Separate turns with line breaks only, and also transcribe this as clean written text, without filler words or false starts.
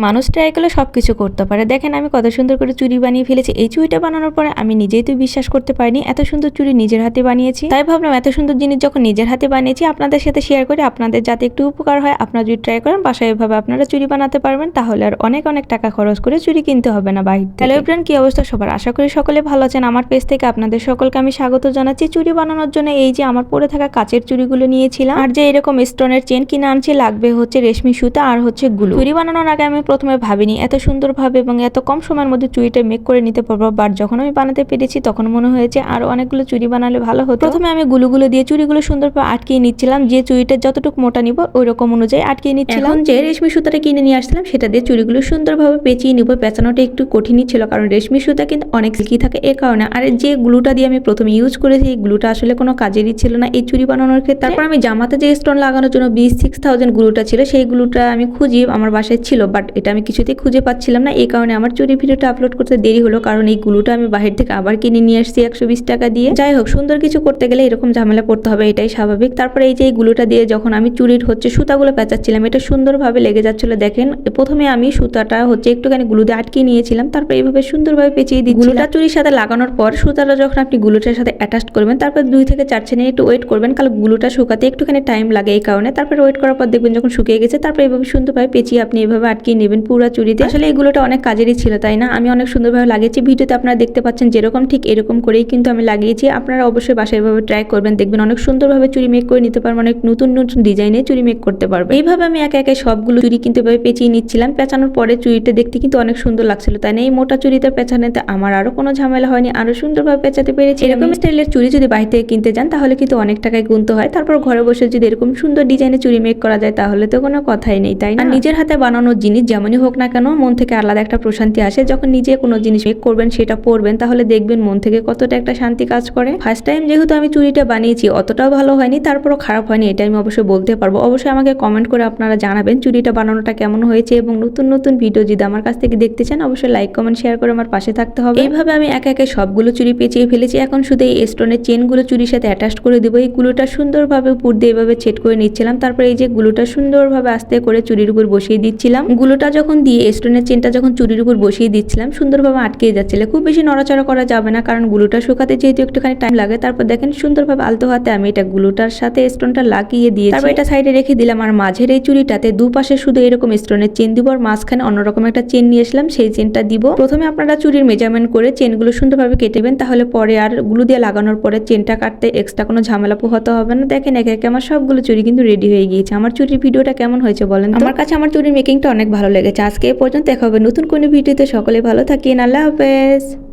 মানুষ ট্রাই করলে সবকিছু করতে পারে। দেখেন আমি কত সুন্দর করে চুড়ি বানিয়ে ফেলেছি। এই চুড়িটা বানানোর পরে আমি নিজেই তো বিশ্বাস করতে পারিনি এত সুন্দর চুড়ি নিজের হাতে বানিয়েছি। তাই ভাবলাম এত সুন্দর জিনিস যখন নিজের হাতে বানিয়েছি আপনাদের সাথে শেয়ার করে আপনাদের যাতে একটু উপকার হয়। আপনারা যদি ট্রাই করেন বাসায় এভাবে আপনারা চুড়ি বানাতে পারবেন, তাহলে আর অনেক অনেক টাকা খরচ করে চুড়ি কিনতে হবে না বাইরে থেকে। হ্যালো এভরিওয়ান, কি অবস্থা সবার? আশা করি সকলে ভালো আছেন। আমার পেজ থেকে আপনাদের সকলকে আমি স্বাগত জানাচ্ছি। চুড়ি বানানোর জন্য এই যে আমার পরে থাকা কাচের চুড়িগুলো নিয়েছিলাম, আর যে এরকম স্টোনের চেন কিনে আনছি, লাগবে হচ্ছে রেশমি সুতা আর হচ্ছে গ্লু। চুড়ি বানানোর আগে আমি প্রথমে ভাবিনি এত সুন্দরভাবে এবং এত কম সময়ের মধ্যে চুড়িটা মেক করে নিতে পারবো, বাট যখন আমি বানাতে পেরেছি তখন মনে হয়েছে আরো অনেকগুলো চুড়ি বানালে ভালো হতো। প্রথমে আমি গুলো দিয়ে চুড়িগুলো সুন্দরভাবে আটকিয়ে নিচ্ছিলাম, যে চুড়িটা যতটুকু মোটা নিব ওই রকম অনুযায়ী আটকিয়ে নিচ্ছিলাম। যে রেশমি সুতাটা কিনে নিয়ে আসছিলাম সেটা দিয়ে চুড়িগুলো সুন্দরভাবে পেঁচিয়ে নিব। পেঁচানোটা একটু কঠিনই ছিল কারণ রেশমি সুতা কিন্তু অনেক সিল্কি থাকে এর কারণে। আর যে গ্লুটা দিয়ে আমি প্রথমে ইউজ করেছি এই গ্লুটা আসলে কোনো কাজেরই ছিল না এই চুড়ি বানানোর ক্ষেত্রে। তারপর আমি জামাতে যে স্টোন লাগানোর জন্য 26,000 গ্লুটা ছিল সেই গ্লুটা আমি খুঁজি আমার বাসায় ছিল, বাট এটা আমি কিছুতেই খুঁজে পাচ্ছিলাম না। এই কারণে আমার চুরি ভিডিওটা আপলোড করতে দেরি হলো, কারণ এই গ্লুটা আমি বাহির থেকে আবার কিনে নিয়ে আসছি 120 টাকা দিয়ে। যাই হোক, সুন্দর কিছু করতে গেলে এরকম ঝামেলা করতে হবে, এটাই স্বাভাবিক। তারপরে এই যে এই গ্লুটা দিয়ে যখন আমি চুরির হচ্ছে সুতাগুলো পেঁচাচ্ছিলাম এটা সুন্দরভাবে লেগে যাচ্ছিল। দেখেন প্রথমে আমি সুতাটা হচ্ছে একটুখানি গ্লু দিয়ে আটকে নিয়েছিলাম, তারপর এইভাবে সুন্দরভাবে পেঁচিয়ে দিই। গ্লুটা চুরির সাথে লাগানোর পর সুতাটা যখন আপনি গ্লুটার সাথে অ্যাটাচ করবেন তারপর 2 থেকে 4 মিনিট একটু ওয়েট করবেন, কারণ গ্লুটা শুকাতে একটুখানি টাইম লাগে এই কারণে। তারপরে ওয়েট করার পর দেখবেন যখন শুকিয়ে গেছে তারপর এইভাবে সুন্দরভাবে পেঁচিয়ে আপনি এইভাবে আটকে নেবেন পুরো চুরিতে। আসলে এগুলোটা অনেক কাজেরই ছিল তাই না? আমি অনেক সুন্দরভাবে লাগিয়েছি, ভিডিওতে আপনারা দেখতে পাচ্ছেন যেরকম ঠিক এরকম করেই কিন্তু আমি লাগিয়েছি। আপনারা অবশ্যই বাসায় এভাবে ট্রাই করবেন, দেখবেন অনেক সুন্দরভাবে চুরি মেক করে নিতে পারবেন, অনেক নতুন নতুন ডিজাইনে চুরি মেক করতে পারবেন। এইভাবে আমি একে একে সবগুলো চুরি কিন্তু এভাবে পেঁচিয়ে নিচ্ছিলাম। পেঁচানোর পরে চুরিটা দেখতে কিন্তু অনেক সুন্দর লাগছিল তাই না? এই মোটা চুরিতে পেঁচানোতে আমার আরো কোনো ঝামেলা হয়নি, আরো সুন্দরভাবে পেঁচাতে পেরেছি। এরকম স্টাইলের চুরি যদি বাইরে থেকে কিনতে যান তাহলে কিন্তু অনেক টাকায় গুনতে হয়। তারপর ঘরে বসে যদি এরকম সুন্দর ডিজাইনে চুরি মেক করা যায় তাহলে তো কোনো কথাই নেই তাই না? নিজের হাতে বানানোর জিনিস যেমনই হোক না কেন মন থেকে আলাদা একটা প্রশান্তি আসে। যখন নিজে কোনো জিনিস মেক করবেন সেটা পরবেন তাহলে দেখবেন মন থেকে কতটা একটা শান্তি কাজ করে। ফার্স্ট টাইম যেহেতু আমি চুরিটা বানিয়েছি অতটাও ভালো হয়নি, তারপরও খারাপ হয়নি এটা আমি অবশ্যই বলতে পারবো। অবশ্যই আমাকে কমেন্ট করে আপনারা জানাবেন চুরিটা বানানোটা কেমন হয়েছে, এবং নতুন নতুন ভিডিও যদি আমার কাছ থেকে দেখতে চান অবশ্যই লাইক কমেন্ট শেয়ার করে আমার পাশে থাকতে হবে। এইভাবে আমি একে একে সবগুলো চুরি পেঁচিয়ে ফেলেছি। এখন শুধু এই স্টোনের চেনগুলো চুরির সাথে অ্যাটাচ করে দেবো। এই গুলোটা সুন্দরভাবে উপর দিয়ে এইভাবে ছেট করে নিচ্ছিলাম। তারপর এই যে গুলোটা সুন্দরভাবে আস্তে করে চুরির উপর বসিয়ে দিচ্ছিলাম। গুলোটা যখন দিয়ে স্টোনের চেনটা যখন চুরির উপর বসিয়ে দিচ্ছিলাম সুন্দরভাবে আটকে যাচ্ছিল। খুব বেশি নড়াচড়া করা যাবে না কারণ গুলোটা শুকাতে যেহেতু একটুখানি টাইম লাগে। তারপর দেখেন সুন্দরভাবে আলতো হাতে আমি এটা গুলোটার সাথে স্টোনটা লাগিয়ে দিয়েছি। তারপর এটা সাইডে রেখে দিলাম। আর মাঝের এই চুরিটাতে দুপাশে শুধু এরকম স্টোনের চেন দিব, আর মাঝখানে অন্যরকম একটা চেন নিয়ে আসলাম সেই চেনটা দিব। প্রথমে আপনারা চুরির মেজারমেন্ট করে চেনগুলো সুন্দরভাবে কেটেবেন, তাহলে পরে আর গ্লু দিয়ে লাগানোর পরে চেনটা কাটতে এক্সট্রা কোনো ঝামেলা পোহাতে হবে না। দেখেন একে একে আমার সবগুলো চুরি কিন্তু রেডি হয়ে গিয়েছে। আমার চুরির ভিডিওটা কেমন হয়েছে বলেন? আমার কাছে আমার চুরির মেকিংটা অনেক ভালো লেগেছে। আজকে এই পর্যন্ত দেখা হবে নতুন কোনো ভিডিওতে। সকলে ভালো থাকেন, আল্লাহ হাফেজ।